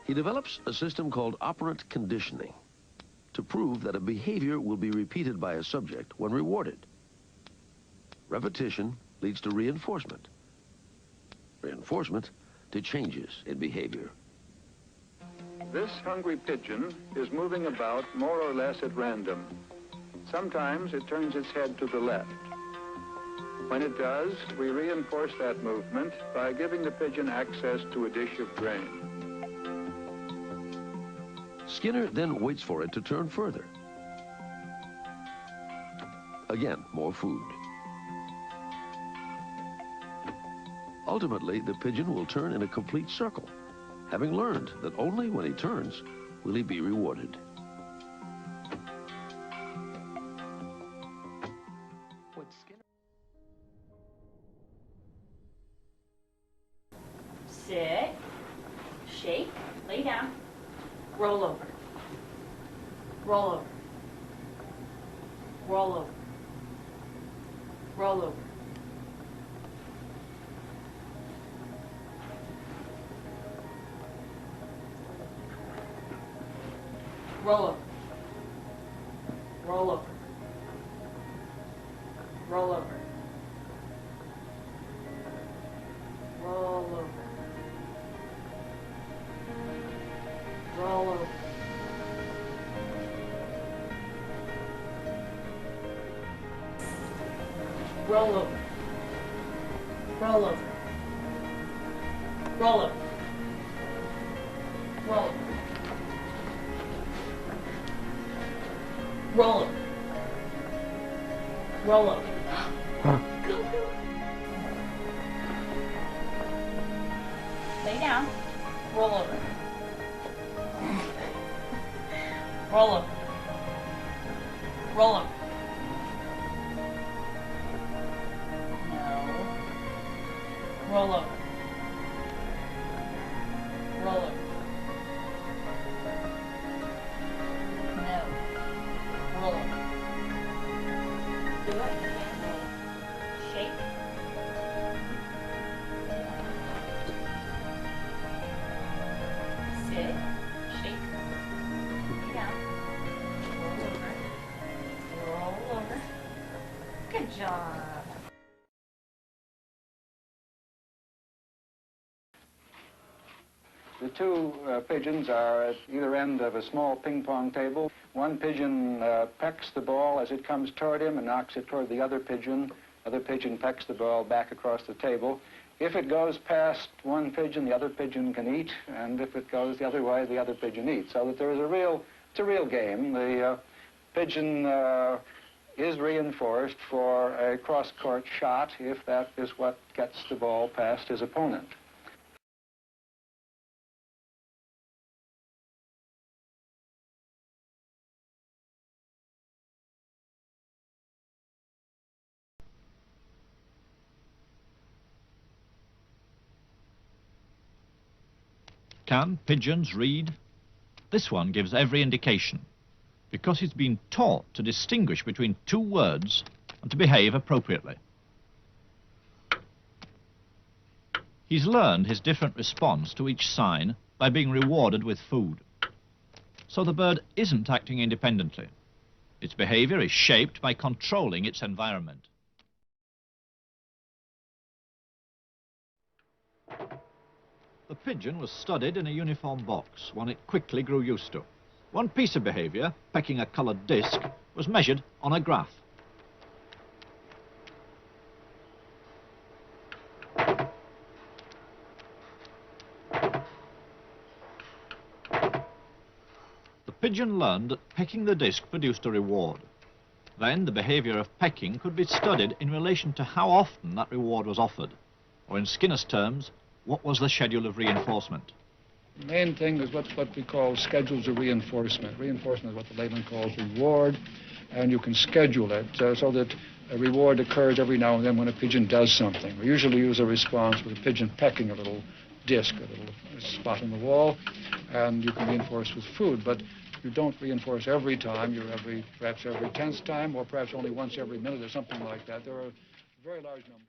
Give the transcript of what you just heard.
He develops a system called operant conditioning to prove that a behavior will be repeated by a subject when rewarded. Repetition leads to reinforcement. Reinforcement to changes in behavior. This hungry pigeon is moving about more or less at random. Sometimes it turns its head to the left. When it does, we reinforce that movement by giving the pigeon access to a dish of grain. Skinner then waits for it to turn further. Again, more food. Ultimately, the pigeon will turn in a complete circle, having learned that only when he turns will he be rewarded. Sit, shake, lay down, roll over, roll over, roll over, roll over. Roll over, roll over, roll over, roll over, roll over. Roll over, roll over, roll over, roll over. Roll over. Roll over. Go, go. Lay down. Roll over. Roll over. Roll over. No. Roll over. Roll over. Roll over. Do it. Shake. Sit. Shake. Lay down. Roll over. Roll over. Good job. The two pigeons are at either end of a small ping-pong table. One pigeon pecks the ball as it comes toward him and knocks it toward the other pigeon. Other pigeon pecks the ball back across the table. If it goes past one pigeon, the other pigeon can eat, and if it goes the other way, the other pigeon eats. So that there is it's a real game. The pigeon is reinforced for a cross-court shot if that is what gets the ball past his opponent. Can pigeons read? This one gives every indication, because he's been taught to distinguish between two words and to behave appropriately. He's learned his different response to each sign by being rewarded with food. So the bird isn't acting independently. Its behavior is shaped by controlling its environment. The pigeon was studied in a uniform box, one it quickly grew used to. One piece of behavior, pecking a coloured disc, was measured on a graph. The pigeon learned that pecking the disc produced a reward. Then the behavior of pecking could be studied in relation to how often that reward was offered, or in Skinner's terms, what was the schedule of reinforcement? The main thing is what we call schedules of reinforcement. Reinforcement is what the layman calls reward, and you can schedule it so that a reward occurs every now and then when a pigeon does something. We usually use a response with a pigeon pecking a little disc, a little spot in the wall, and you can reinforce with food, but you don't reinforce every time. You're perhaps every 10th time, or perhaps only once every minute or something like that. There are a very large number.